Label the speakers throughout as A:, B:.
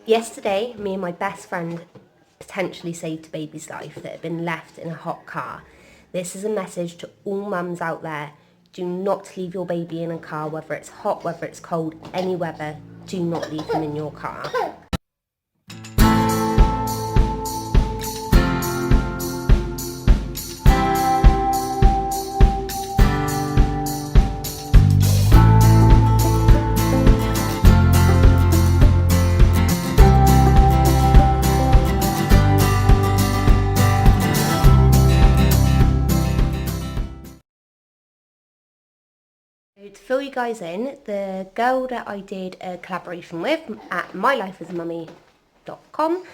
A: Yesterday, me and my best friend potentially saved a baby's life that had been left in a hot car. This is a message to all mums out there. Do not leave your baby in a car, whether it's hot, whether it's cold, any weather. Do not leave them in your car. To fill you guys in, the girl that I did a collaboration with at mylifeasmummy.com,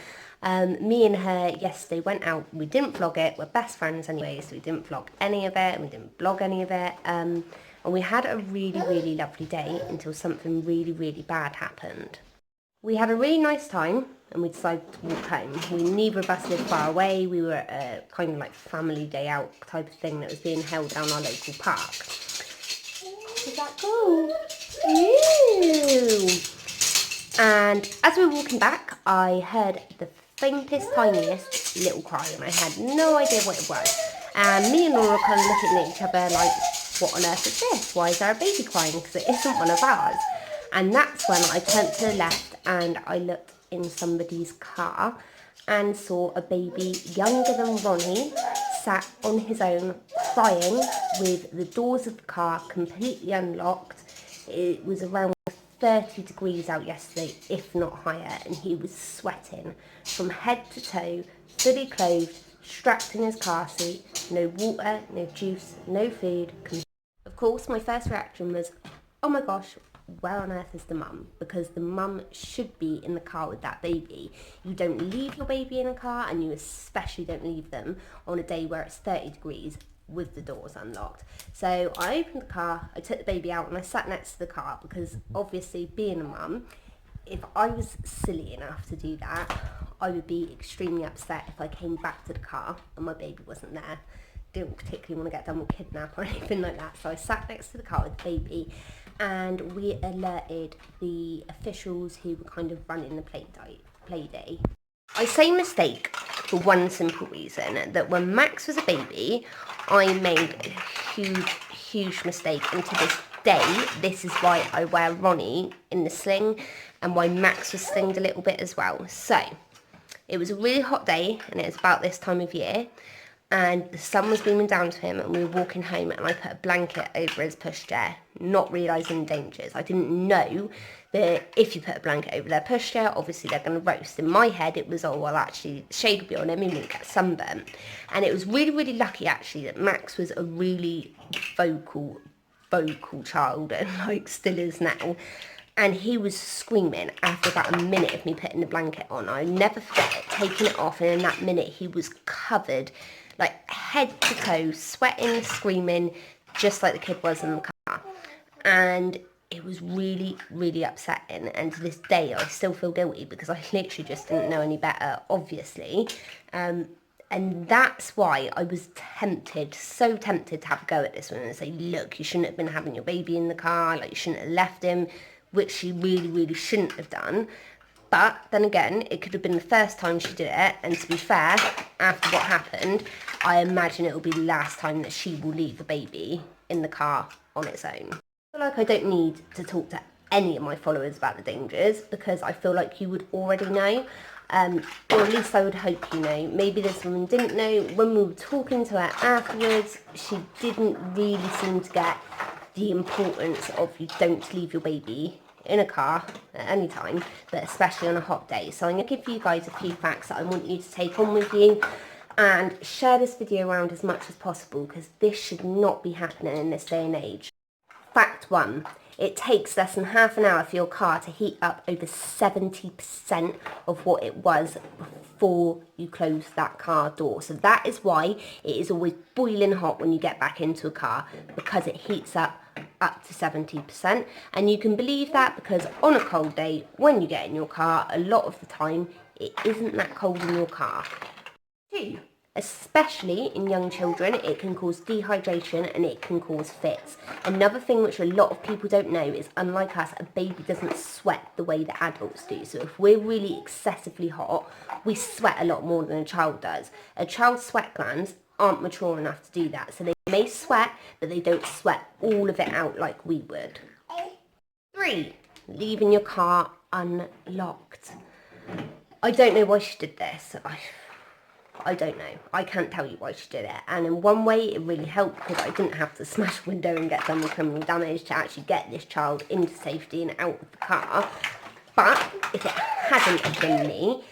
A: me and her yesterday went out. We didn't vlog it, we're best friends anyway, so we didn't vlog any of it and we didn't blog any of it, and we had a really lovely day until something really bad happened. We had a really nice time and we decided to walk home. Neither of us lived far away. We were at a kind of like family day out type of thing that was being held down our local park. Is that cool? Ew. And as we were walking back, I heard the faintest, tiniest little cry, and I had no idea what it was. And me and Laura were kind of looking at each other like, what on earth is this? Why is there a baby crying? Because it isn't one of ours. And that's when I turned to the left and I looked in somebody's car and saw a baby younger than Ronnie sat on his own crying with the doors of the car completely unlocked. It was around 30 degrees out yesterday, if not higher, and he was sweating from head to toe, fully clothed, strapped in his car seat, no water, no juice, no food. Of course, my first reaction was, oh my gosh, where on earth is the mum? Because the mum should be in the car with that baby. You don't leave your baby in a car, and you especially don't leave them on a day where it's 30 degrees with the doors unlocked. So I opened the car, I took the baby out and I sat next to the car because obviously being a mum, if I was silly enough to do that, I would be extremely upset if I came back to the car and my baby wasn't there. Didn't particularly want to get done with kidnap or anything like that. So I sat next to the car with the baby and we alerted the officials who were kind of running the play day. I say mistake for one simple reason, that when Max was a baby, I made a huge mistake, and to this day, this is why I wear Ronnie in the sling and why Max was slinged a little bit as well. So, it was a really hot day and it was about this time of year, and the sun was beaming down to him and we were walking home and I put a blanket over his pushchair, not realising the dangers. I didn't know that if you put a blanket over their pushchair, obviously they're going to roast. In my head it was, oh well, actually the shade will be on him, he won't get sunburnt. And it was really lucky actually that Max was a really vocal child, and like still is now. And he was screaming after about a minute of me putting the blanket on. I never forget it, taking it off, and in that minute he was covered like head to toe, sweating, screaming, just like the kid was in the car. And it was really upsetting, and to this day I still feel guilty because I literally just didn't know any better, obviously. And that's why I was so tempted to have a go at this one and say, look, you shouldn't have been having your baby in the car, like you shouldn't have left him, which she really shouldn't have done. But then again, it could have been the first time she did it, and to be fair, after what happened, I imagine it will be the last time that she will leave the baby in the car on its own. I feel like I don't need to talk to any of my followers about the dangers because I feel like you would already know, or at least I would hope you know. Maybe this woman didn't know. When we were talking to her afterwards, she didn't really seem to get the importance of you don't leave your baby in a car at any time, but especially on a hot day. So I'm going to give you guys a few facts that I want you to take on with you and share this video around as much as possible because this should not be happening in this day and age. Fact 1. It takes less than half an hour for your car to heat up over 70% of what it was before you close that car door. So that is why it is always boiling hot when you get back into a car, because it heats up to 70%. And you can believe that because on a cold day, when you get in your car, a lot of the time it isn't that cold in your car. 2. Especially in young children, it can cause dehydration and it can cause fits. Another thing which a lot of people don't know is, unlike us, a baby doesn't sweat the way that adults do. So if we're really excessively hot, we sweat a lot more than a child does. A child's sweat glands aren't mature enough to do that. So they may sweat, but they don't sweat all of it out like we would. 3, leaving your car unlocked. I don't know why she did this. I don't know. I can't tell you why she did it. And in one way, it really helped because I didn't have to smash a window and get done with criminal damage to actually get this child into safety and out of the car. But if it hadn't have been me,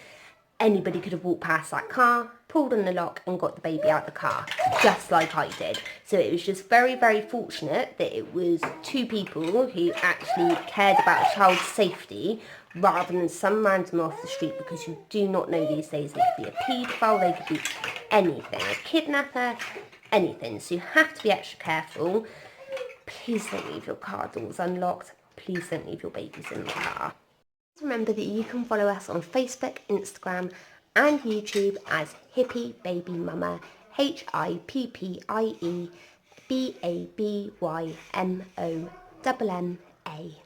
A: anybody could have walked past that car, pulled on the lock and got the baby out of the car, just like I did. So it was just very, very fortunate that it was 2 people who actually cared about a child's safety rather than some random off the street, because you do not know these days. They could be a paedophile, they could be anything, a kidnapper, anything. So you have to be extra careful. Please don't leave your car doors unlocked. Please don't leave your babies in the car. Remember that you can follow us on Facebook, Instagram and YouTube as Hippie Baby Mama, HippieBabyMMA.